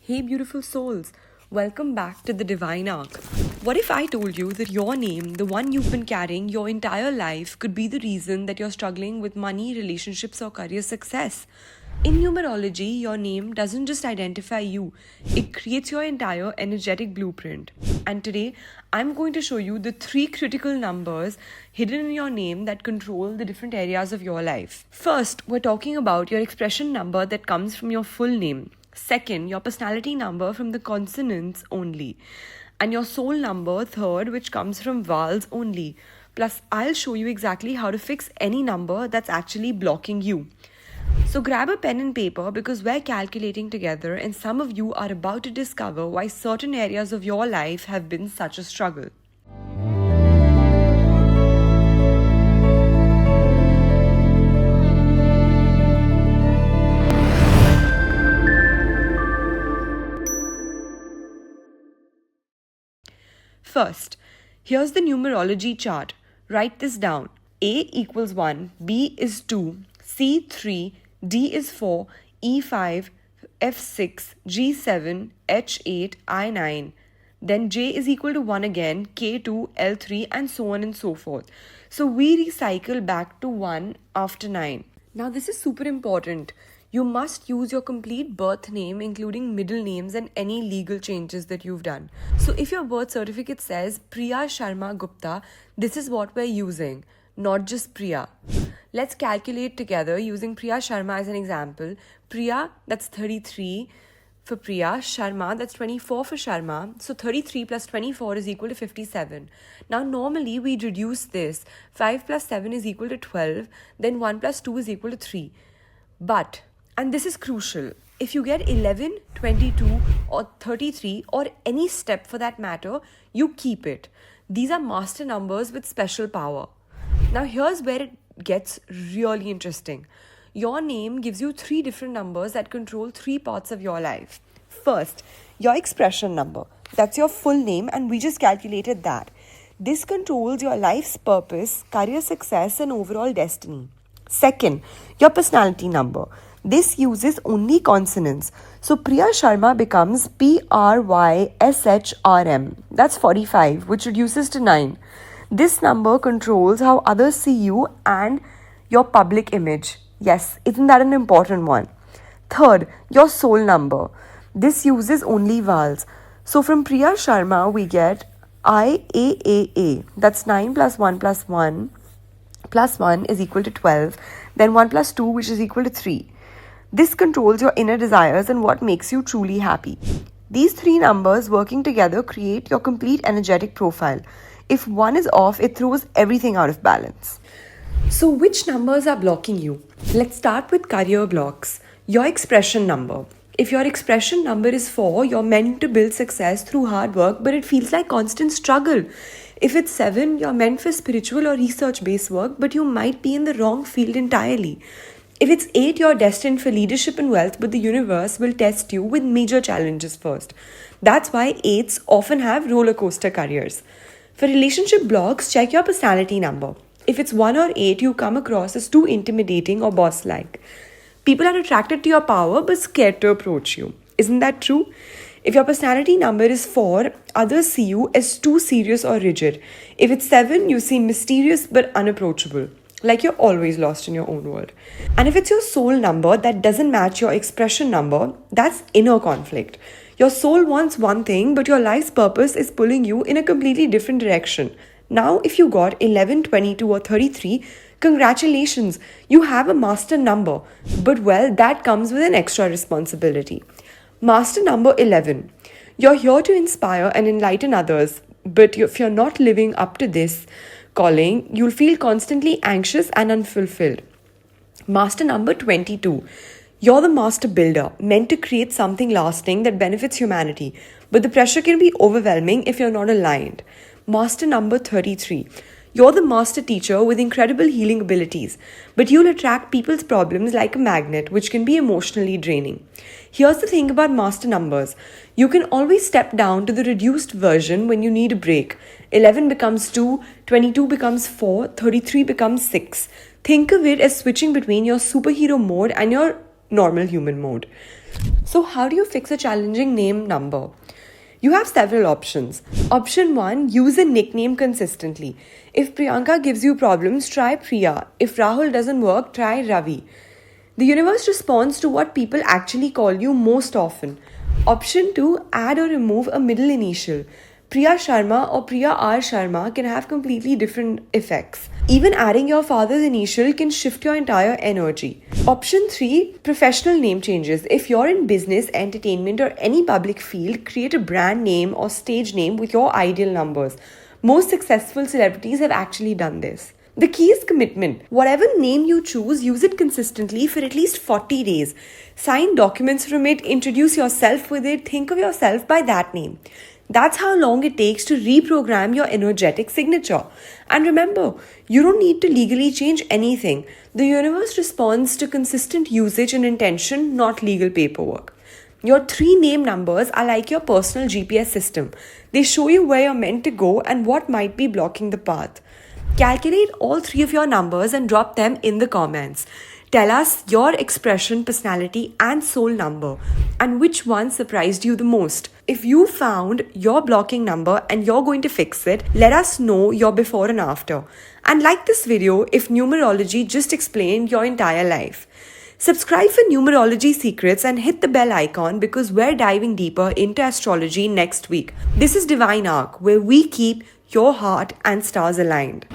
Hey, beautiful souls, welcome back to the Divine Arc. What if I told you that your name, the one you've been carrying your entire life, could be the reason that you're struggling with money, relationships, or career success? In numerology, your name doesn't just identify you, it creates your entire energetic blueprint. And today, I'm going to show you the 3 critical numbers hidden in your name that control the different areas of your life. First, we're talking about your expression number that comes from your full name. Second, your personality number from the consonants only. And your soul number, third, which comes from vowels only. Plus, I'll show you exactly how to fix any number that's actually blocking you. So grab a pen and paper because we're calculating together, and some of you are about to discover why certain areas of your life have been such a struggle. First, here's the numerology chart. Write this down. A equals 1, B is 2, C 3, D is 4, E 5, F 6, G 7, H 8, I 9. Then J is equal to 1 again, K 2, L 3, and so on and so forth. So we recycle back to 1 after 9. Now this is super important. You must use your complete birth name, including middle names and any legal changes that you've done. So if your birth certificate says Priya Sharma Gupta, this is what we're using, not just Priya. Let's calculate together using Priya Sharma as an example. Priya, that's 33 for Priya. Sharma, that's 24 for Sharma. So 33 plus 24 is equal to 57. Now normally we'd reduce this. 5 plus 7 is equal to 12. Then 1 plus 2 is equal to 3. But, and this is crucial, if you get 11, 22 or 33 or any step for that matter, you keep it. These are master numbers with special power. Now here's where it gets really interesting. Your name gives you 3 different numbers that control 3 parts of your life. First, your expression number. That's your full name, and we just calculated that. This controls your life's purpose, career success, and overall destiny. Second, your personality number. This uses only consonants. So Priya Sharma becomes PRYSHRM. That's 45, which reduces to 9. This number controls how others see you and your public image. Yes, isn't that an important one? Third, your soul number. This uses only vowels. So from Priya Sharma, we get IAAA. That's 9 plus 1 plus 1 plus 1 is equal to 12. Then 1 plus 2, which is equal to 3. This controls your inner desires and what makes you truly happy. These 3 numbers working together create your complete energetic profile. If one is off, it throws everything out of balance. So which numbers are blocking you? Let's start with career blocks. Your expression number. If your expression number is 4, you're meant to build success through hard work, but it feels like constant struggle. If it's 7, you're meant for spiritual or research-based work, but you might be in the wrong field entirely. If it's 8, you're destined for leadership and wealth, but the universe will test you with major challenges first. That's why 8s often have roller coaster careers. For relationship blocks, check your personality number. If it's 1 or 8, you come across as too intimidating or boss-like. People are attracted to your power but scared to approach you. Isn't that true? If your personality number is 4, others see you as too serious or rigid. If it's 7, you seem mysterious but unapproachable, like you're always lost in your own world. And if it's your soul number that doesn't match your expression number, that's inner conflict. Your soul wants one thing, but your life's purpose is pulling you in a completely different direction. Now, if you got 11, 22 or 33, congratulations, you have a master number. But well, that comes with an extra responsibility. Master number 11. You're here to inspire and enlighten others, but if you're not living up to this calling, you'll feel constantly anxious and unfulfilled. Master number 22. You're the master builder, meant to create something lasting that benefits humanity, but the pressure can be overwhelming if you're not aligned. Master number 33. You're the master teacher with incredible healing abilities, but you'll attract people's problems like a magnet, which can be emotionally draining. Here's the thing about master numbers. You can always step down to the reduced version when you need a break. 11 becomes 2, 22 becomes 4, 33 becomes 6. Think of it as switching between your superhero mode and your normal human mode. So, how do you fix a challenging name number? You have several options. Option 1, use a nickname consistently. If Priyanka gives you problems, try Priya. If Rahul doesn't work, try Ravi. The universe responds to what people actually call you most often. Option 2, add or remove a middle initial. Priya Sharma or Priya R. Sharma can have completely different effects. Even adding your father's initial can shift your entire energy. Option 3, professional name changes. If you're in business, entertainment, or any public field, create a brand name or stage name with your ideal numbers. Most successful celebrities have actually done this. The key is commitment. Whatever name you choose, use it consistently for at least 40 days. Sign documents from it, introduce yourself with it, think of yourself by that name. That's how long it takes to reprogram your energetic signature. And remember, you don't need to legally change anything. The universe responds to consistent usage and intention, not legal paperwork. Your 3 name numbers are like your personal GPS system. They show you where you're meant to go and what might be blocking the path. Calculate all 3 of your numbers and drop them in the comments. Tell us your expression, personality, and soul number, and which one surprised you the most. If you found your blocking number and you're going to fix it, let us know your before and after. And like this video if numerology just explained your entire life. Subscribe for numerology secrets and hit the bell icon because we're diving deeper into astrology next week. This is Divine Arc, where we keep your heart and stars aligned.